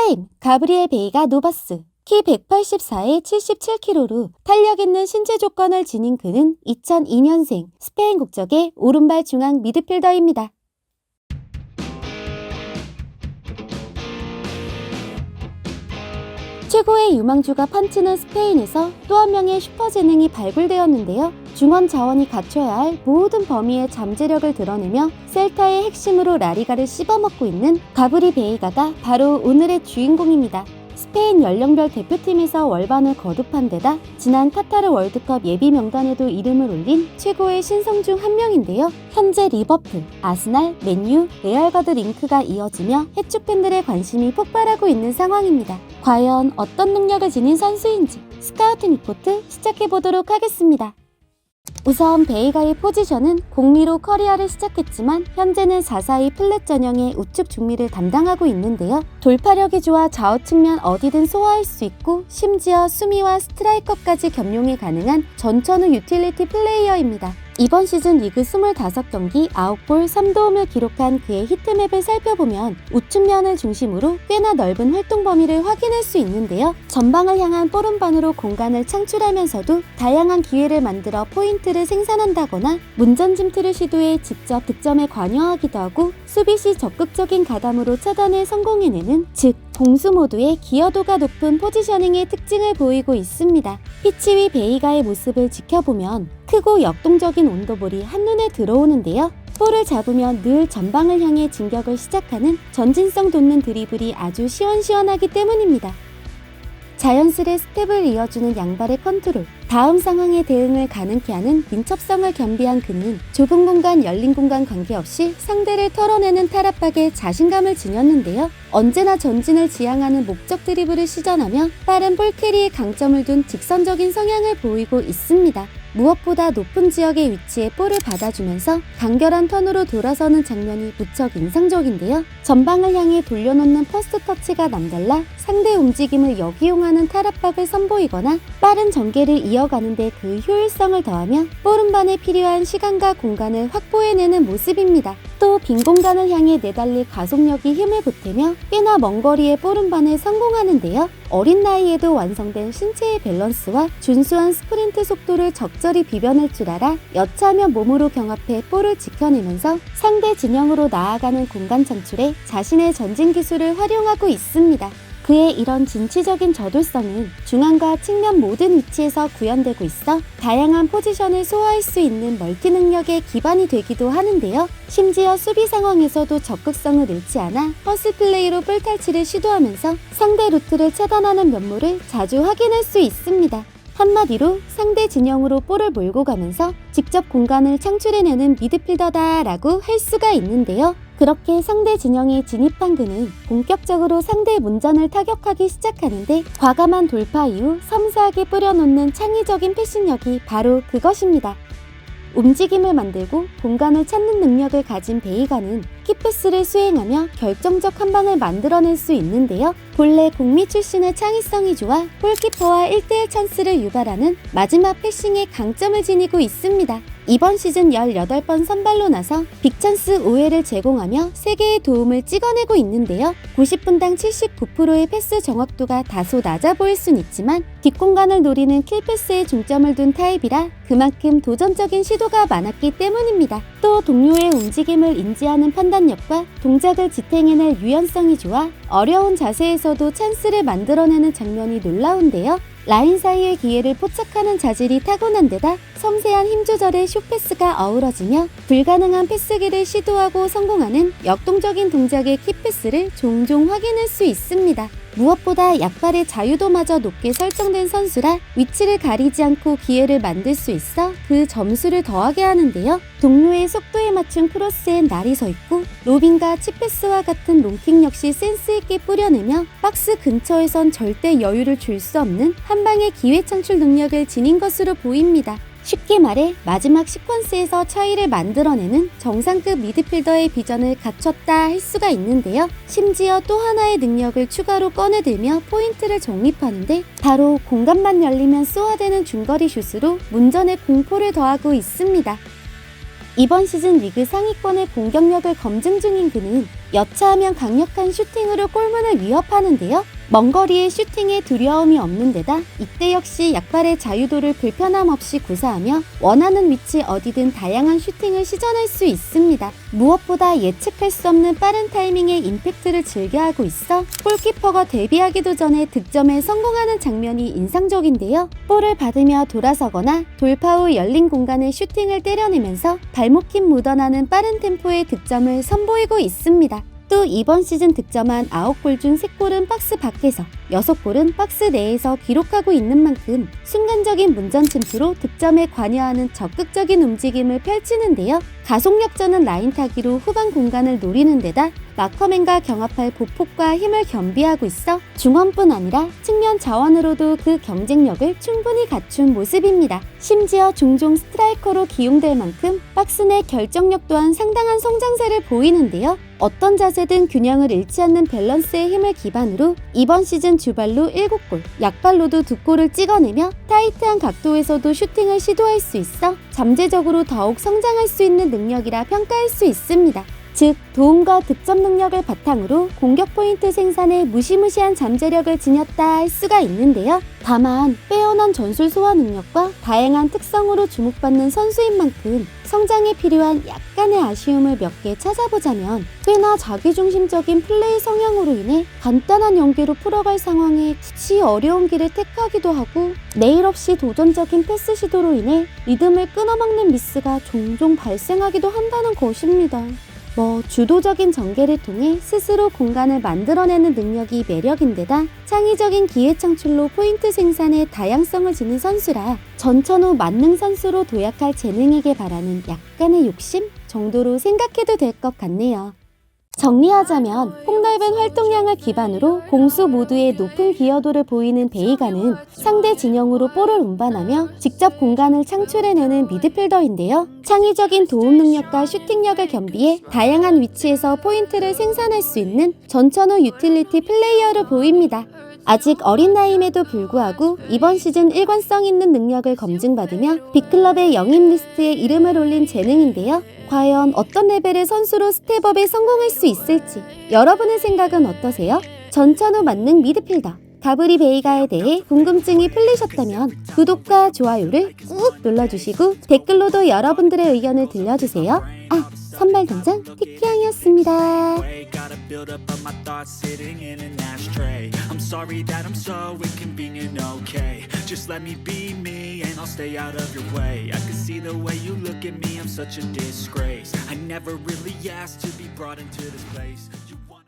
스페인 가브리엘 베이가 노바스. 키 184에 77kg로 탄력 있는 신체 조건을 지닌 그는 2002년생 스페인 국적의 오른발 중앙 미드필더입니다. 최고의 유망주가 판치는 스페인에서 또 한 명의 슈퍼재능이 발굴되었는데요. 중원 자원이 갖춰야 할 모든 범위의 잠재력을 드러내며 셀타의 핵심으로 라리가를 씹어먹고 있는 가브리 베이가가 바로 오늘의 주인공입니다. 스페인 연령별 대표팀에서 월반을 거듭한 데다 지난 카타르 월드컵 예비 명단에도 이름을 올린 최고의 신성 중 한 명인데요. 현재 리버풀, 아스날, 맨유, 레알과드 링크가 이어지며 해축 팬들의 관심이 폭발하고 있는 상황입니다. 과연 어떤 능력을 지닌 선수인지 스카우트 리포트 시작해보도록 하겠습니다. 우선 베이가의 포지션은 공미로 커리어를 시작했지만 현재는 4-4-2 플랫 전형의 우측 중미를 담당하고 있는데요. 돌파력이 좋아 좌우 측면 어디든 소화할 수 있고 심지어 수미와 스트라이커까지 겸용이 가능한 전천후 유틸리티 플레이어입니다. 이번 시즌 리그 25경기 9골 3도움을 기록한 그의 히트맵을 살펴보면 우측면을 중심으로 꽤나 넓은 활동 범위를 확인할 수 있는데요. 전방을 향한 볼음반으로 공간을 창출하면서도 다양한 기회를 만들어 포인트를 생산한다거나 문전 침투를 시도해 직접 득점에 관여하기도 하고 수비 시 적극적인 가담으로 차단에 성공해내는 즉 공수 모드의 기여도가 높은 포지셔닝의 특징을 보이고 있습니다. 피치 위 베이가의 모습을 지켜보면 크고 역동적인 온도볼이 한눈에 들어오는데요. 볼을 잡으면 늘 전방을 향해 진격을 시작하는 전진성 돋는 드리블이 아주 시원시원하기 때문입니다. 자연스레 스텝을 이어주는 양발의 컨트롤, 다음 상황에 대응을 가능케 하는 민첩성을 겸비한 그는 좁은 공간, 열린 공간 관계없이 상대를 털어내는 탈압박에 자신감을 지녔는데요. 언제나 전진을 지향하는 목적 드리블을 시전하며 빠른 볼캐리에 강점을 둔 직선적인 성향을 보이고 있습니다. 무엇보다 높은 지역에 위치해 볼을 받아주면서 간결한 턴으로 돌아서는 장면이 무척 인상적인데요. 전방을 향해 돌려놓는 퍼스트 터치가 남달라 상대 움직임을 역이용하는 탈압박을 선보이거나 빠른 전개를 이어가는데 그 효율성을 더하며 볼음반에 필요한 시간과 공간을 확보해내는 모습입니다. 또 빈 공간을 향해 내달릴 가속력이 힘을 보태며 꽤나 먼 거리의 볼음반에 성공하는데요. 어린 나이에도 완성된 신체의 밸런스와 준수한 스프린트 속도를 적절히 비벼낼 줄 알아 여차하면 몸으로 경합해 볼을 지켜내면서 상대 진영으로 나아가는 공간 창출에 자신의 전진 기술을 활용하고 있습니다. 그의 이런 진취적인 저돌성은 중앙과 측면 모든 위치에서 구현되고 있어 다양한 포지션을 소화할 수 있는 멀티 능력의 기반이 되기도 하는데요. 심지어 수비 상황에서도 적극성을 잃지 않아 허슬 플레이로 볼 탈취를 시도하면서 상대 루트를 차단하는 면모를 자주 확인할 수 있습니다. 한마디로 상대 진영으로 볼을 몰고 가면서 직접 공간을 창출해내는 미드필더다라고 할 수가 있는데요. 그렇게 상대 진영에 진입한 그는 본격적으로 상대 문전을 타격하기 시작하는데 과감한 돌파 이후 섬세하게 뿌려놓는 창의적인 패싱력이 바로 그것입니다. 움직임을 만들고 공간을 찾는 능력을 가진 베이가는 키패스를 수행하며 결정적 한 방을 만들어낼 수 있는데요. 본래 공미 출신의 창의성이 좋아 골키퍼와 1대1 찬스를 유발하는 마지막 패싱에 강점을 지니고 있습니다. 이번 시즌 18번 선발로 나서 빅찬스 5회를 제공하며 3개의 도움을 찍어내고 있는데요. 90분당 79%의 패스 정확도가 다소 낮아 보일 순 있지만 뒷공간을 노리는 킬패스에 중점을 둔 타입이라 그만큼 도전적인 시도가 많았기 때문입니다. 또 동료의 움직임을 인지하는 판단력과 동작을 지탱해낼 유연성이 좋아 어려운 자세에서도 찬스를 만들어내는 장면이 놀라운데요. 라인 사이의 기회를 포착하는 자질이 타고난 데다 섬세한 힘 조절의 숏패스가 어우러지며 불가능한 패스기를 시도하고 성공하는 역동적인 동작의 키패스를 종종 확인할 수 있습니다. 무엇보다 약발의 자유도마저 높게 설정된 선수라 위치를 가리지 않고 기회를 만들 수 있어 그 점수를 더하게 하는데요. 동료의 속도에 맞춘 크로스엔 날이 서 있고 로빙과 칩패스와 같은 롱킥 역시 센스있게 뿌려내며 박스 근처에선 절대 여유를 줄 수 없는 한 방의 기회 창출 능력을 지닌 것으로 보입니다. 쉽게 말해 마지막 시퀀스에서 차이를 만들어내는 정상급 미드필더의 비전을 갖췄다 할 수가 있는데요. 심지어 또 하나의 능력을 추가로 꺼내들며 포인트를 정립하는데 바로 공간만 열리면 쏘아대는 중거리 슛으로 문전에 공포를 더하고 있습니다. 이번 시즌 리그 상위권의 공격력을 검증 중인 그는 여차하면 강력한 슈팅으로 골문을 위협하는데요. 먼 거리의 슈팅에 두려움이 없는 데다 이때 역시 약발의 자유도를 불편함 없이 구사하며 원하는 위치 어디든 다양한 슈팅을 시전할 수 있습니다. 무엇보다 예측할 수 없는 빠른 타이밍의 임팩트를 즐겨하고 있어 골키퍼가 데뷔하기도 전에 득점에 성공하는 장면이 인상적인데요. 볼을 받으며 돌아서거나 돌파 후 열린 공간에 슈팅을 때려내면서 발목힘 묻어나는 빠른 템포의 득점을 선보이고 있습니다. 또 이번 시즌 득점한 9골 중 3골은 박스 밖에서 6골은 박스 내에서 기록하고 있는 만큼 순간적인 문전 침투로 득점에 관여하는 적극적인 움직임을 펼치는데요. 가속력전은 라인 타기로 후방 공간을 노리는 데다 마커맨과 경합할 보폭과 힘을 겸비하고 있어 중원뿐 아니라 측면 자원으로도 그 경쟁력을 충분히 갖춘 모습입니다. 심지어 종종 스트라이커로 기용될 만큼 박스 내 결정력 또한 상당한 성장세를 보이는데요. 어떤 자세든 균형을 잃지 않는 밸런스의 힘을 기반으로 이번 시즌 주발로 7골, 약발로도 2골을 찍어내며 타이트한 각도에서도 슈팅을 시도할 수 있어 잠재적으로 더욱 성장할 수 있는 능력이라 평가할 수 있습니다. 즉, 도움과 득점 능력을 바탕으로 공격 포인트 생산에 무시무시한 잠재력을 지녔다 할 수가 있는데요. 다만 빼어난 전술 소화 능력과 다양한 특성으로 주목받는 선수인 만큼 성장에 필요한 약간의 아쉬움을 몇 개 찾아보자면 꽤나 자기중심적인 플레이 성향으로 인해 간단한 연계로 풀어갈 상황에 굳이 어려운 길을 택하기도 하고 내일 없이 도전적인 패스 시도로 인해 리듬을 끊어먹는 미스가 종종 발생하기도 한다는 것입니다. 주도적인 전개를 통해 스스로 공간을 만들어내는 능력이 매력인데다 창의적인 기회 창출로 포인트 생산에 다양성을 지닌 선수라 전천후 만능 선수로 도약할 재능이길 바라는 약간의 욕심 정도로 생각해도 될 것 같네요. 정리하자면 폭넓은 활동량을 기반으로 공수 모두의 높은 기여도를 보이는 베이가는 상대 진영으로 볼을 운반하며 직접 공간을 창출해내는 미드필더인데요. 창의적인 도움 능력과 슈팅력을 겸비해 다양한 위치에서 포인트를 생산할 수 있는 전천후 유틸리티 플레이어로 보입니다. 아직 어린 나이임에도 불구하고 이번 시즌 일관성 있는 능력을 검증받으며 빅클럽의 영입 리스트에 이름을 올린 재능인데요. 과연 어떤 레벨의 선수로 스텝업에 성공할 수 있을지 여러분의 생각은 어떠세요? 전천후 만능 미드필더 가브리 베이가에 대해 궁금증이 풀리셨다면 구독과 좋아요를 꾹 눌러주시고 댓글로도 여러분들의 의견을 들려주세요. 선발단장 티키양이었습니다. Build up of my thoughts sitting in an ashtray. I'm sorry that I'm so inconvenient, okay. Just let me be me and I'll stay out of your way. I can see the way you look at me, I'm such a disgrace. I never really asked to be brought into this place.